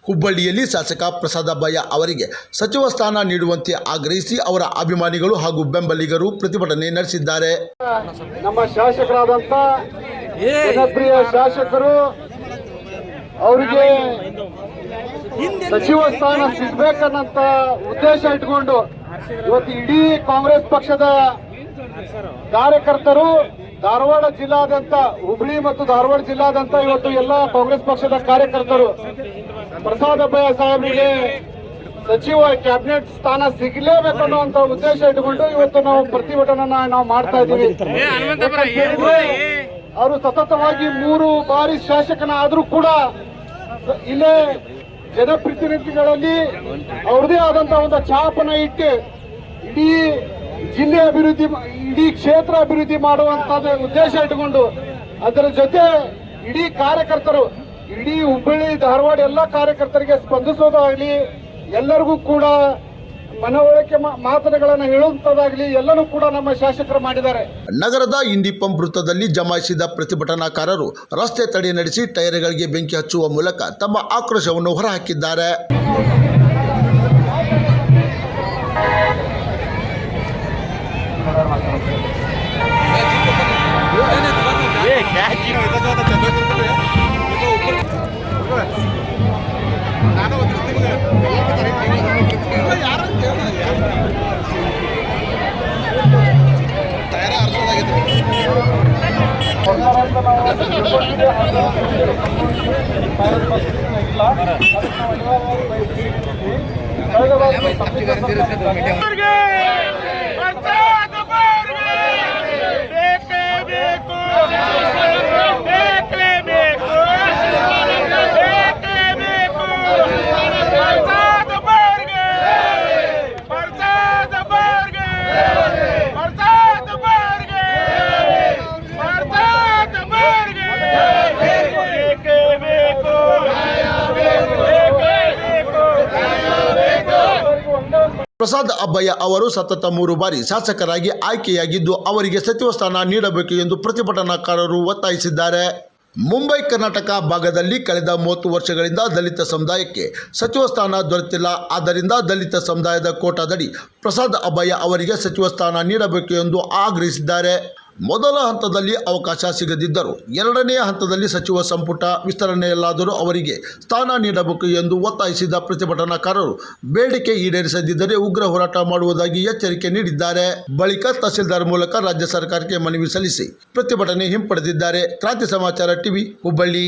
ಹುಬ್ಬಳ್ಳಿಯಲ್ಲಿ ಶಾಸಕ ಪ್ರಸಾದ ಅಬ್ಬಯ್ಯ ಅವರಿಗೆ ಸಚಿವ ಸ್ಥಾನ ನೀಡುವಂತೆ ಆಗ್ರಹಿಸಿ ಅವರ ಅಭಿಮಾನಿಗಳು ಹಾಗೂ ಬೆಂಬಲಿಗರು ಪ್ರತಿಭಟನೆ ನಡೆಸಿದ್ದಾರೆ. ನಮ್ಮ ಶಾಸಕರಾದಂತ ಜನಪ್ರಿಯ ಶಾಸಕರು ಅವರಿಗೆ ಸಚಿವ ಸ್ಥಾನ ಸಿಗಬೇಕನ್ನಂತ ಉದ್ದೇಶ ಇಟ್ಕೊಂಡು ಇವತ್ತು ಇಡೀ ಕಾಂಗ್ರೆಸ್ ಪಕ್ಷದ ಕಾರ್ಯಕರ್ತರು ಧಾರವಾಡ ಜಿಲ್ಲಾದ್ಯಂತ ಹುಬ್ಬಳ್ಳಿ ಮತ್ತು ಧಾರವಾಡ ಜಿಲ್ಲಾದ್ಯಂತ ಇವತ್ತು ಎಲ್ಲ ಕಾಂಗ್ರೆಸ್ ಪಕ್ಷದ ಕಾರ್ಯಕರ್ತರು ಪ್ರಸಾದ ಅಬ್ಬಯ್ಯ ಸಾಹೇಬರಿಗೆ ಸಚಿವ ಕ್ಯಾಬಿನೆಟ್ ಸ್ಥಾನ ಸಿಗಲೇಬೇಕು ಅನ್ನುವಂತ ಉದ್ದೇಶ ಇಟ್ಟುಕೊಂಡು ಇವತ್ತು ನಾವು ಪ್ರತಿಭಟನೆಯನ್ನ ನಾವು ಮಾಡ್ತಾ ಇದ್ದೀವಿ. ಅವರು ಸತತವಾಗಿ 3 ಬಾರಿ ಶಾಸಕನಾದ್ರೂ ಕೂಡ ಇಲ್ಲೇ ಜನಪ್ರತಿನಿಧಿಗಳಲ್ಲಿ ಅವ್ರದೇ ಆದಂತಹ ಒಂದು ಛಾಪನ ಇಟ್ಟು ಇಡೀ ಜಿಲ್ಲೆ ಅಭಿವೃದ್ಧಿ, ಇಡೀ ಕ್ಷೇತ್ರ ಅಭಿವೃದ್ಧಿ ಮಾಡುವಂತ ಉದ್ದೇಶ ಇಟ್ಟುಕೊಂಡು ಅದರ ಜೊತೆ ಇಡೀ ಕಾರ್ಯಕರ್ತರು, ಇಡೀ ಹುಬ್ಬಳ್ಳಿ ಧಾರವಾಡ ಎಲ್ಲ ಕಾರ್ಯಕರ್ತರಿಗೆ ಸ್ಪಂದಿಸೋದಾಗ್ಲಿ, ಎಲ್ಲರಿಗೂ ಕೂಡ ಮನವೊಲಿಕೆ ಮಾತುಗಳನ್ನು ಹೇಳುವಂತದಾಗ್ಲಿ ಎಲ್ಲನೂ ಕೂಡ ನಮ್ಮ ಶಾಸಕರು ಮಾಡಿದ್ದಾರೆ. ನಗರದ ಇಂಡಿ ಪಂಪ್ ವೃತ್ತದಲ್ಲಿ ಜಮಾಯಿಸಿದ ಪ್ರತಿಭಟನಾಕಾರರು ರಸ್ತೆ ತಡೆ ನಡೆಸಿ ಟೈರ್ಗಳಿಗೆ ಬೆಂಕಿ ಹಚ್ಚುವ ಮೂಲಕ ತಮ್ಮ ಆಕ್ರೋಶವನ್ನು ಹೊರಹಾಕಿದ್ದಾರೆ. ಪ್ರಸಾದ ಅಬ್ಬಯ್ಯ ಅವರು ಸತತ 3 ಬಾರಿ ಶಾಸಕರಾಗಿ ಆಯ್ಕೆಯಾಗಿದ್ದು ಅವರಿಗೆ ಸಚಿವ ಸ್ಥಾನ ನೀಡಬೇಕು ಎಂದು ಪ್ರತಿಭಟನಾಕಾರರು ಒತ್ತಾಯಿಸಿದ್ದಾರೆ. ಮುಂಬೈ ಕರ್ನಾಟಕ ಭಾಗದಲ್ಲಿ ಕಳೆದ 30 ವರ್ಷಗಳಿಂದ ದಲಿತ ಸಮುದಾಯಕ್ಕೆ ಸಚಿವ ಸ್ಥಾನ ದೊರೆತಿಲ್ಲ. ಆದ್ದರಿಂದ ದಲಿತ ಸಮುದಾಯದ ಕೋಟಾದಡಿ ಪ್ರಸಾದ ಅಬ್ಬಯ್ಯ ಅವರಿಗೆ ಸಚಿವ ಸ್ಥಾನ ನೀಡಬೇಕು ಎಂದು ಆಗ್ರಹಿಸಿದ್ದಾರೆ. ಮೊದಲ ಹಂತದಲ್ಲಿ ಅವಕಾಶ ಸಿಗದಿದ್ದರೂ 2ನೇ ಹಂತದಲ್ಲಿ ಸಚಿವ ಸಂಪುಟ ವಿಸ್ತರಣೆಯಲ್ಲಾದರೂ ಅವರಿಗೆ ಸ್ಥಾನ ನೀಡಬೇಕು ಎಂದು ಒತ್ತಾಯಿಸಿದ ಪ್ರತಿಭಟನಾಕಾರರು ಬೇಡಿಕೆ ಈಡೇರಿಸದಿದ್ದರೆ ಉಗ್ರ ಹೋರಾಟ ಮಾಡುವುದಾಗಿ ಎಚ್ಚರಿಕೆ ನೀಡಿದ್ದಾರೆ. ಬಳಿಕ ತಹಸೀಲ್ದಾರ್ ಮೂಲಕ ರಾಜ್ಯ ಸರ್ಕಾರಕ್ಕೆ ಮನವಿ ಸಲ್ಲಿಸಿ ಪ್ರತಿಭಟನೆ ಹಿಂಪಡೆದಿದ್ದಾರೆ. ಕ್ರಾಂತಿ ಸಮಾಚಾರ ಟಿವಿ ಹುಬ್ಬಳ್ಳಿ.